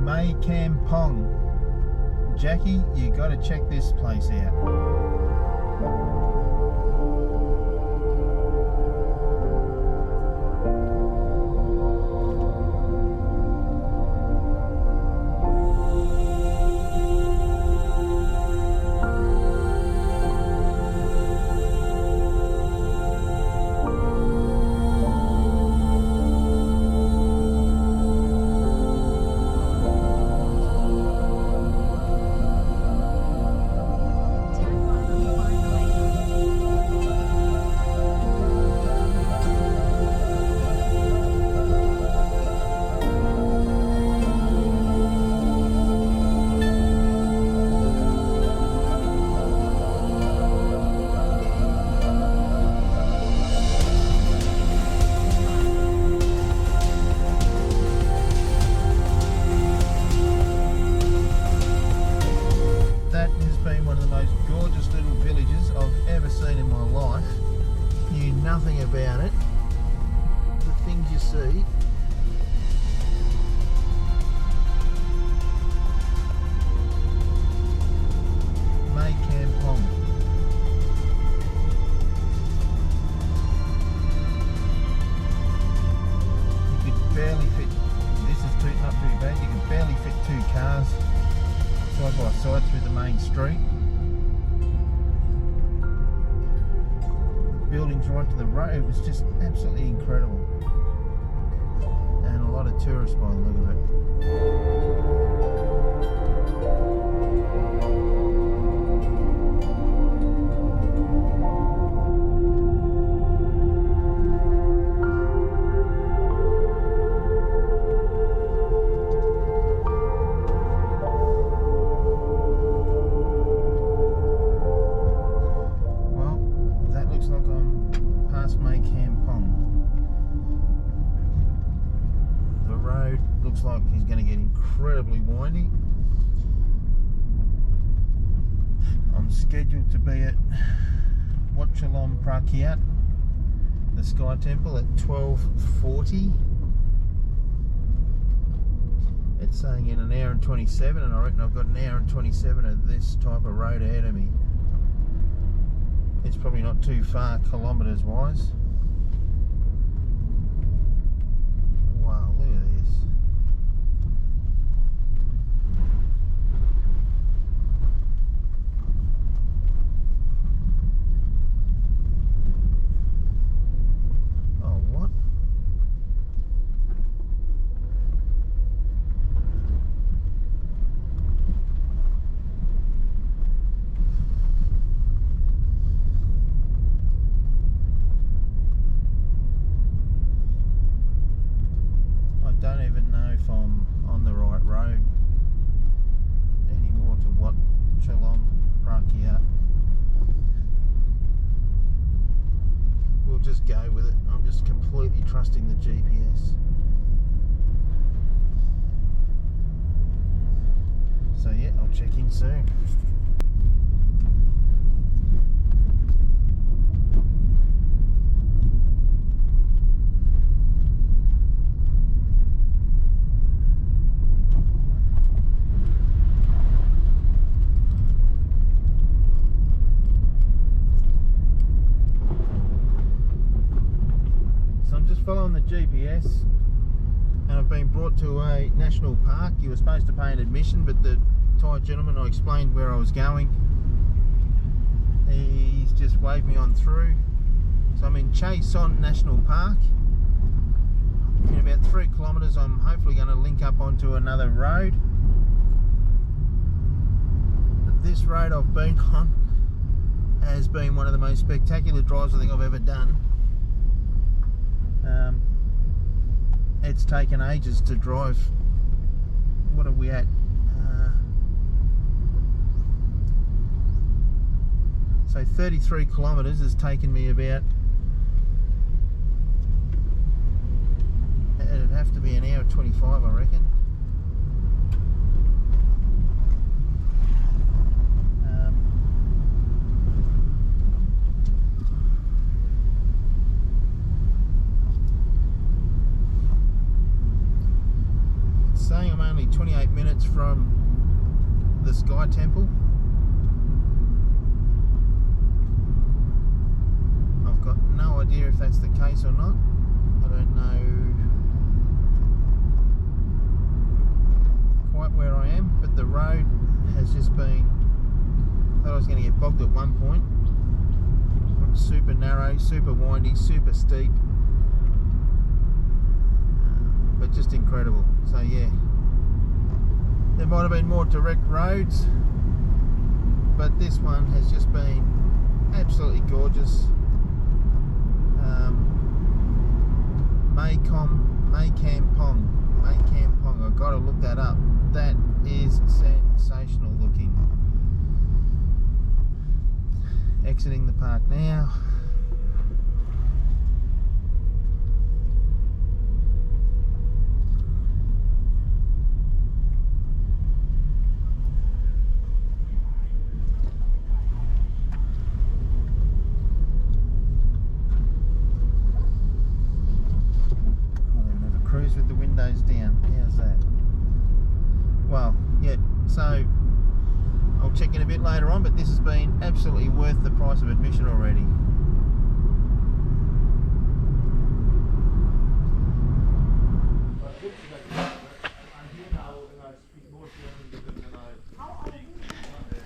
Mae Kam Pong. Jackie, you got to check this place out. Seen in my life. Knew nothing about it. The things you see. Mae Kam Pong. You could barely fit. This is not too bad. You could barely fit 2 cars side by side through the main street. Buildings right to the road. It was just absolutely incredible, and a lot of tourists by the look of it. Mae Kam Pong. The road looks like he's going to get incredibly windy. I'm scheduled to be at Wat Chalom Prakyat, the Sky Temple, at 12:40. It's saying in an hour and 27, and I reckon I've got an hour and 27 of this type of road ahead of me. It's probably not too far kilometres wise. Wow, look at this. Oh, what? Don't even know if I'm on the right road anymore to Wat Chalom Prakyat. We'll just go with it. I'm just completely trusting the GPS. So yeah, I'll check in soon. following the GPS and I've been brought to a national park. You were supposed to pay an admission, but the Thai gentleman, I explained where I was going, he's just waved me on through. So I'm in Chiang Mai National Park. In about 3 kilometres I'm hopefully going to link up onto another road. But this road I've been on has been one of the most spectacular drives I think I've ever done. It's taken ages to drive. What are we at? So 33 kilometres has taken me about, it'd have to be an hour 25 I reckon. It's saying I'm only 28 minutes from the Sky Temple. I've got no idea if that's the case or not. I don't know quite where I am, but the road has just been, I thought I was going to get bogged at one point. Super narrow, super windy, super steep, but just incredible. So yeah, there might have been more direct roads, but this one has just been absolutely gorgeous. Mae Kam Pong. I've got to look that up. That is sensational looking. Exiting the park now. With the windows down. How's that? Well, yeah, so I'll check in a bit later on, but this has been absolutely worth the price of admission already.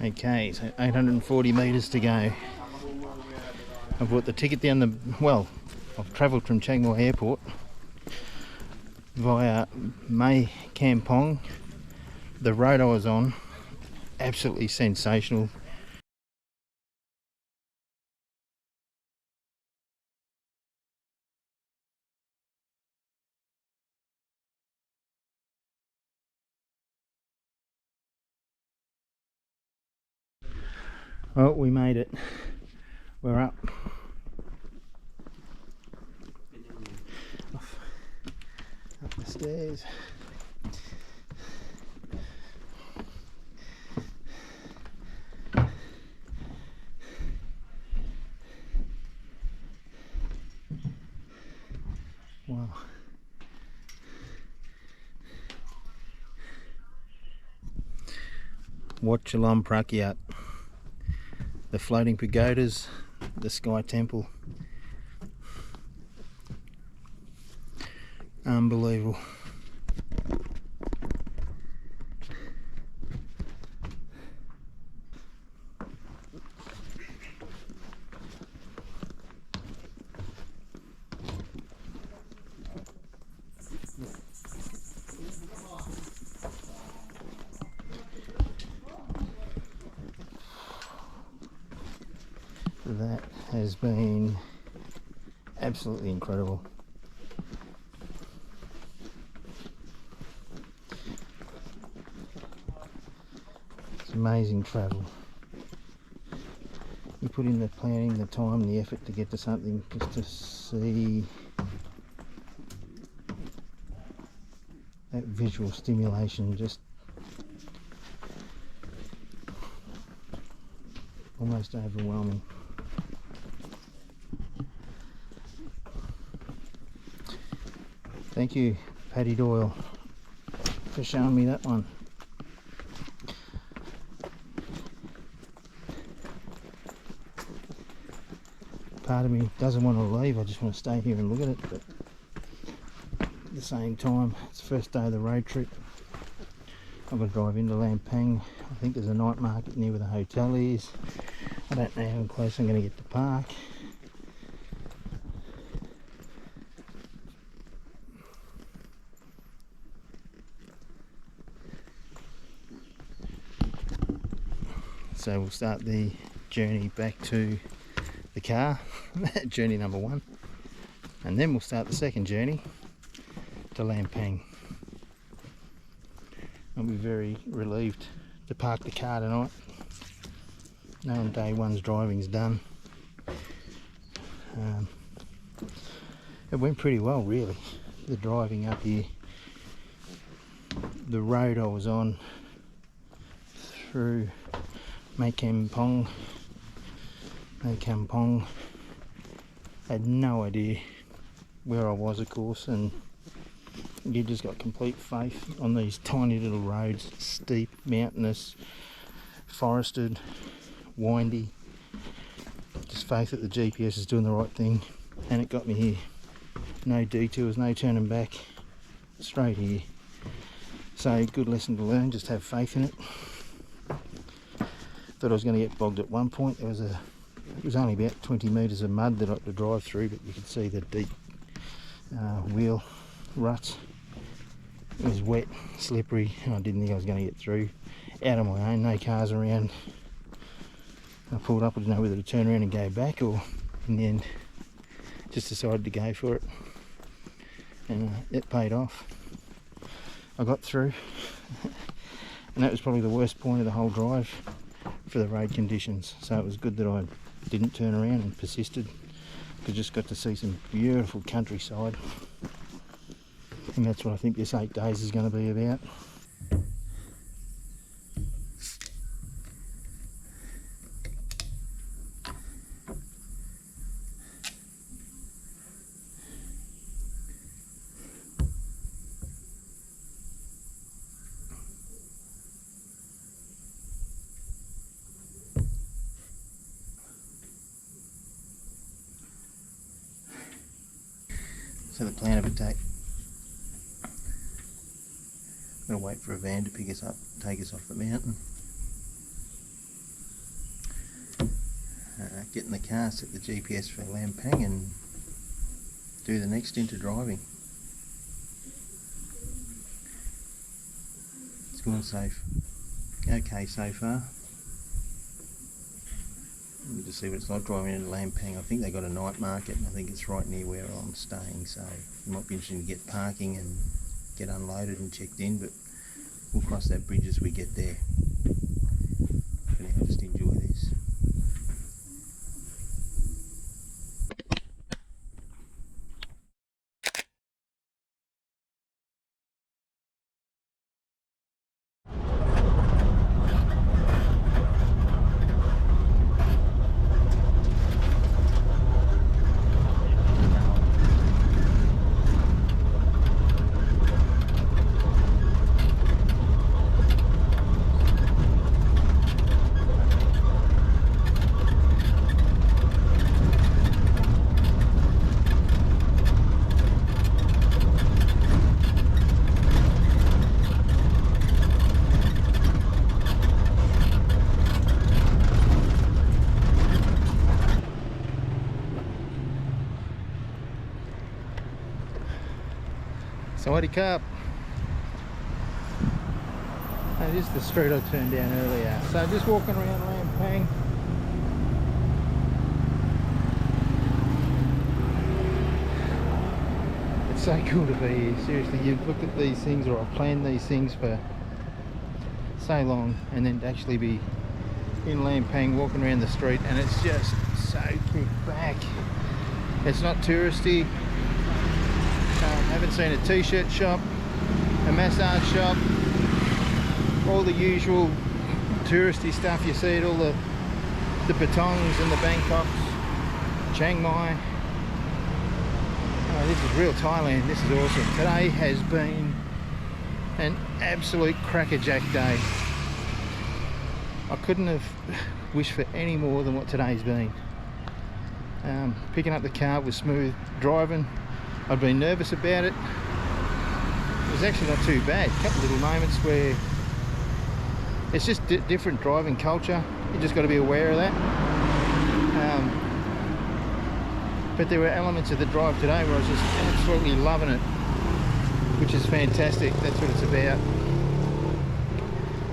Okay, so 840 metres to go. I've bought the ticket down the, well, I've travelled from Chiang Mai Airport via Mae Kam Pong. The road I was on, absolutely sensational. Oh, we made it. We're up. Up the stairs. Wow. Wat Prakyat. The floating pagodas, the Sky Temple. Unbelievable. That has been absolutely incredible. It's amazing travel. You put in the planning, the time, the effort to get to something, just to see that visual stimulation, just almost overwhelming. Thank you, Paddy Doyle, for showing me that one. Part of me doesn't want to leave, I just want to stay here and look at it, but same time. It's the first day of the road trip. I'm going to drive into Lampang. I think there's a night market near where the hotel is. I don't know how close I'm going to get to park. So we'll start the journey back to the car, journey number 1, and then we'll start the second journey to Lampang. I'll be very relieved to park the car tonight, knowing day 1's driving's done. It went pretty well really, the driving up here. The road I was on through Mae Kam Pong, had no idea where I was, of course, and you just got complete faith on these tiny little roads, steep, mountainous, forested, windy. Just faith that the GPS is doing the right thing, and it got me here. No detours, no turning back, straight here. So good lesson to learn, just have faith in it. Thought I was going to get bogged at one point. It was only about 20 metres of mud that I had to drive through, but you could see the deep wheel ruts. It was wet, slippery, and I didn't think I was going to get through. Out on my own, no cars around. I pulled up, I didn't know whether to turn around and go back, or in the end just decided to go for it, and it paid off. I got through and that was probably the worst point of the whole drive for the road conditions, so it was good that I didn't turn around and persisted. I just got to see some beautiful countryside, and that's what I think this 8 days is going to be about. So the plan of attack, I'm going to wait for a van to pick us up, take us off the mountain, get in the car, set the GPS for Lampang, and do the next stint of driving. It's going safe. Okay so far. Let me just see what it's like driving into Lampang. I think they got a night market, and I think it's right near where I'm staying, so it might be interesting to get parking and get unloaded and checked in, but we'll cross that bridge as we get there. For now, just enjoy this. Sawadee Cup. This is the street I turned down earlier. So just walking around Lampang. It's so cool to be here. Seriously, you look at these things, or I've planned these things for so long, and then to actually be in Lampang walking around the street, and it's just so kicked back. It's not touristy. Haven't seen a t-shirt shop, a massage shop, all the usual touristy stuff you see at all the Patongs and the Bangkoks, Chiang Mai. Oh, this is real Thailand. This is awesome. Today has been an absolute crackerjack day. I couldn't have wished for any more than what today's been. Picking up the car was smooth driving. I'd been nervous about it, was actually not too bad. A couple little moments where it's just different driving culture. You just got to be aware of that. But there were elements of the drive today where I was just absolutely loving it, which is fantastic. That's what it's about.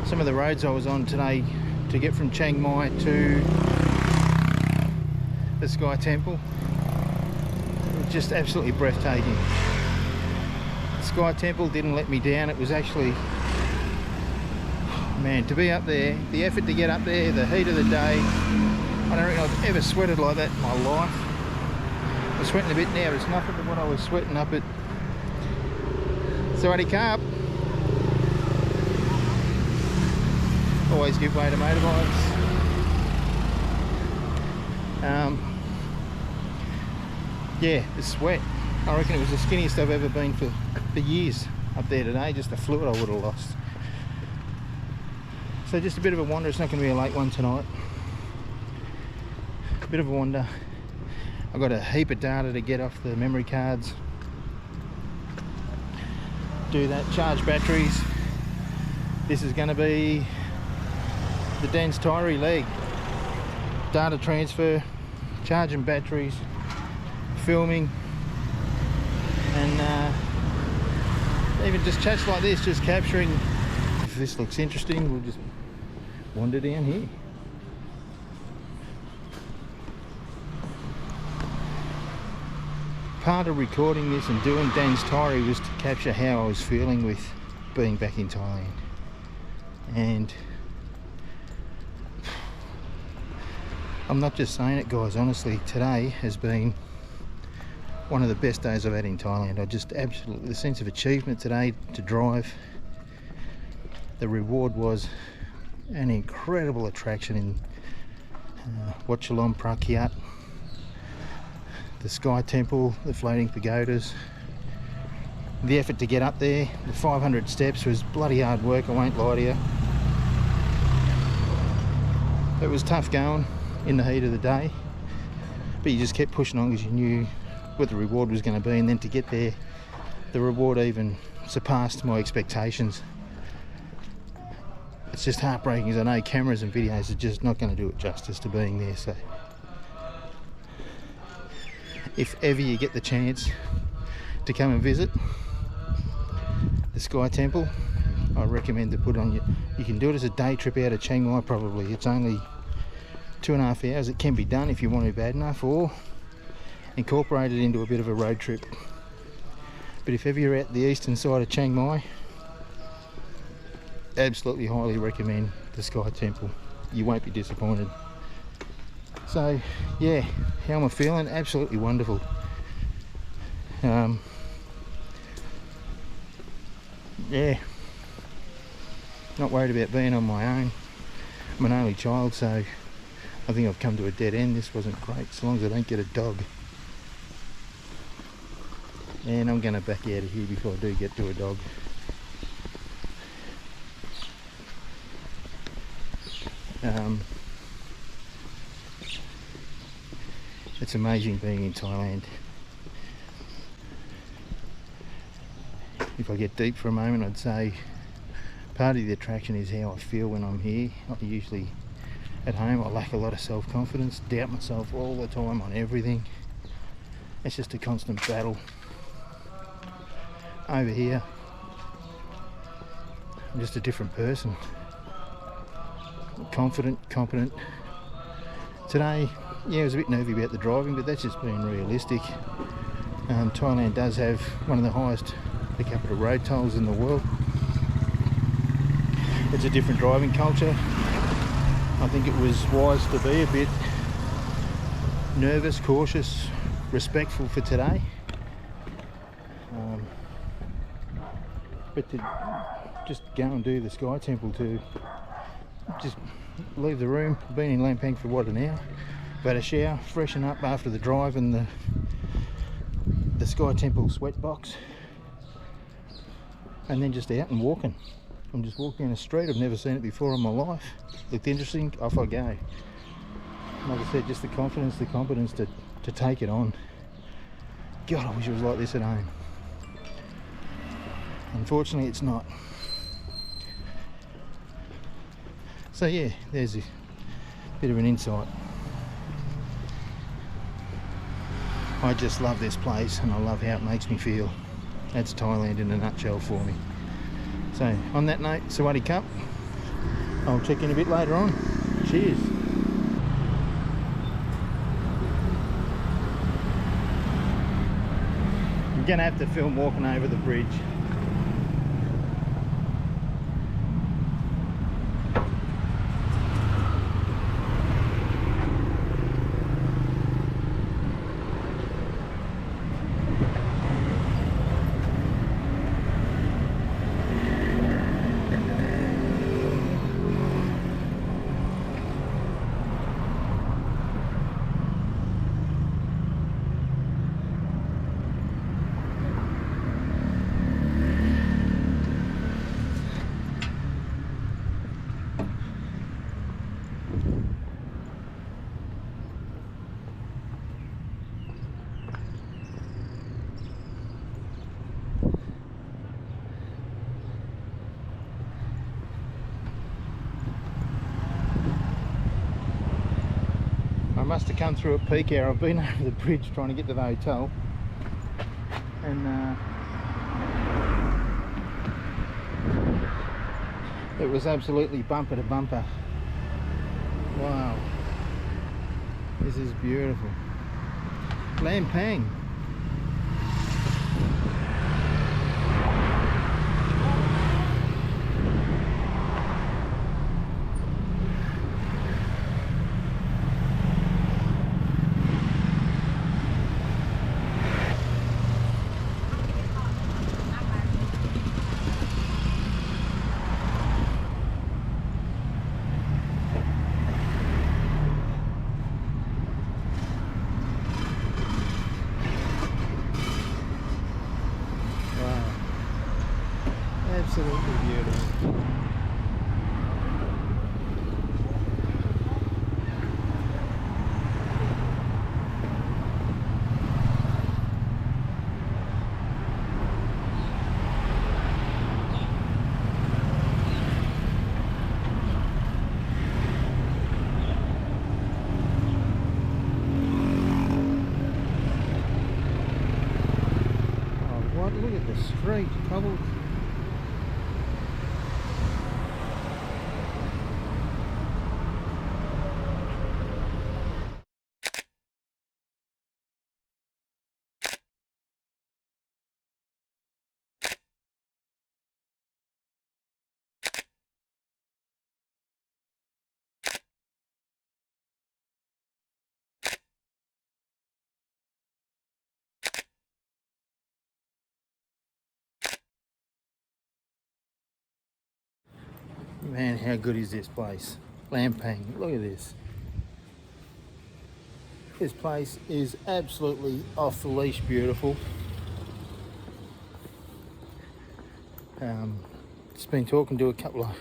Some of the roads I was on today to get from Chiang Mai to the Sky Temple were just absolutely breathtaking. The Sky Temple didn't let me down. It was actually, man, to be up there, the effort to get up there, the heat of the day, I don't reckon I've ever sweated like that in my life. I'm sweating a bit now, but it's nothing to what I was sweating up at Sawadee Carp. Always give way to motorbikes. Yeah, the sweat. I reckon it was the skinniest I've ever been for years up there today. Just the fluid I would have lost. So just a bit of a wander. It's not going to be a late one tonight. A bit of a wander. I've got a heap of data to get off the memory cards. Do that, charge batteries. This is going to be the Dan's Tyree leg. Data transfer, charging batteries, filming, and even just chats like this, just capturing. If this looks interesting, we'll just wander down here. Part of recording this and doing Dan's Tyree was to capture how I was feeling with being back in Thailand. And I'm not just saying it, guys, honestly, today has been one of the best days I've had in Thailand. I just absolutely, the sense of achievement today to drive, the reward was an incredible attraction in Wat Chalom Prakyat, the Sky Temple, the floating pagodas. The effort to get up there, the 500 steps was bloody hard work, I won't lie to you. It was tough going in the heat of the day, but you just kept pushing on because you knew what the reward was going to be, and then to get there, the reward even surpassed my expectations. It's just heartbreaking, because I know cameras and videos are just not going to do it justice to being there. So if ever you get the chance to come and visit the Sky Temple, I recommend to put on you can do it as a day trip out of Chiang Mai probably. It's only 2.5 hours. It can be done if you want to bad enough, or incorporate it into a bit of a road trip. But if ever you're at the eastern side of Chiang Mai, absolutely highly recommend the Sky Temple. You won't be disappointed. So yeah, how am I feeling? Absolutely wonderful. Yeah, not worried about being on my own. I'm an only child, so I think I've come to a dead end. This wasn't great, as long as I don't get a dog. And I'm going to back out of here before I do get to a dog. It's amazing being in Thailand. If I get deep for a moment, I'd say part of the attraction is how I feel when I'm here. I usually at home I lack a lot of self-confidence, doubt myself all the time on everything. It's just a constant battle. Over here, I'm just a different person. Confident, competent. Today, yeah, I was a bit nervy about the driving, but that's just being realistic. Thailand does have one of the highest per capita road tolls in the world. It's a different driving culture. I think it was wise to be a bit nervous, cautious, respectful for today. But to just go and do the Sky Temple, to just leave the room, been in Lampang for what, an hour, had a shower, freshen up after the drive and the Sky Temple sweat box, and then just out and walking. I'm just walking down the street. I've never seen it before in my life. Looked interesting, off I go. Like I said, just the confidence, the competence to take it on. God, I wish it was like this at home. Unfortunately it's not. So yeah, there's a bit of an insight. I just love this place and I love how it makes me feel. That's Thailand in a nutshell for me. So on that note, Sawadee Cup. I'll check in a bit later on. Cheers. I'm gonna have to film walking over the bridge. I must have come through at peak hour. I've been over the bridge trying to get to the hotel, and it was absolutely bumper to bumper. Wow, this is beautiful. Lampang. Absolutely beautiful. Oh, what? Look at the street, cobbled. Man, how good is this place? Lampang, look at this. This place is absolutely off the leash beautiful. Just been talking to a couple of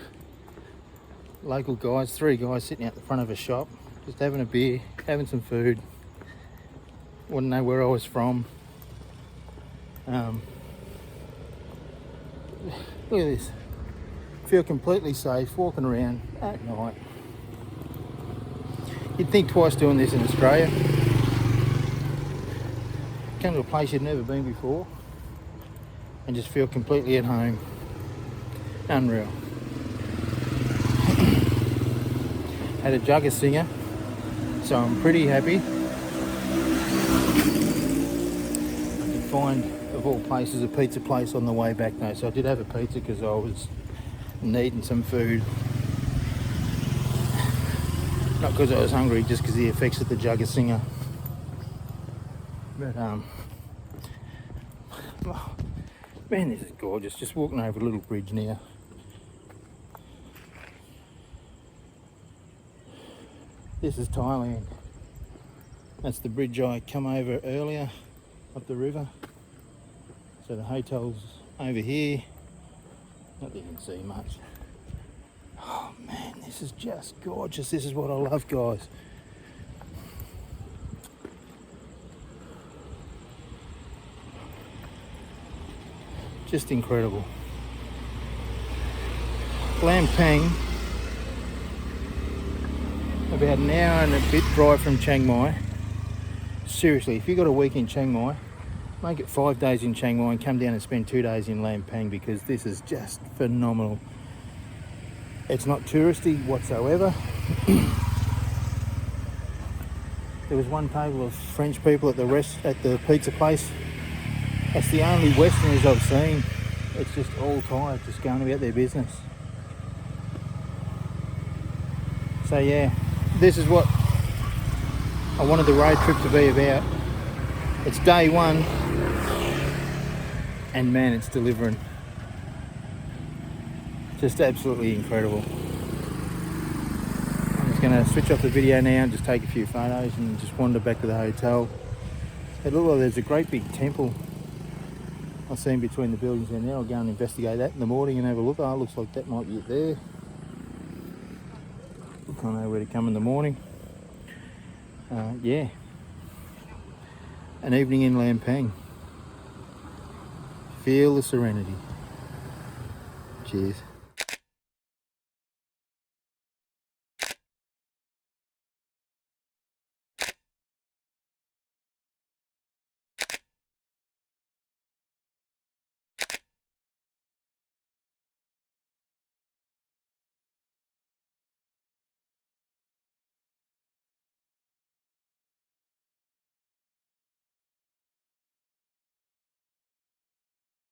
local guys, 3 guys sitting out the front of a shop, just having a beer, having some food. Wouldn't know where I was from. Look at this. Feel completely safe walking around at night. You'd think twice doing this in Australia. Come to a place you've never been before and just feel completely at home. Unreal. Had a jugger singer, so I'm pretty happy. I could find, of all places, a pizza place on the way back though, so I did have a pizza because I was needing some food. Not because I was hungry, just because of the effects of the jugger singer. But oh, man, this is gorgeous. Just walking over a little bridge now. This is Thailand. That's the bridge I come over earlier up the river. So the hotel's over here. Not that you can see much. Oh man, this is just gorgeous. This is what I love, guys. Just incredible. Lampang, about an hour and a bit drive from Chiang Mai. Seriously, if you got a week in Chiang Mai, make it 5 days in Chiang Mai and come down and spend 2 days in Lampang, because this is just phenomenal. It's not touristy whatsoever. There was one table of French people at the pizza place. That's the only Westerners I've seen. It's just all Thai, just going about their business. So yeah, this is what I wanted the road trip to be about. It's day one, and man, it's delivering. Just absolutely incredible. I'm just going to switch off the video now and just take a few photos and just wander back to the hotel. It looks like there's a great big temple I've seen between the buildings down there. I'll go and investigate that in the morning and have a look. Oh, it looks like that might be it there. I know where to come in the morning. Yeah, an evening in Lampang. Feel the serenity. Cheers.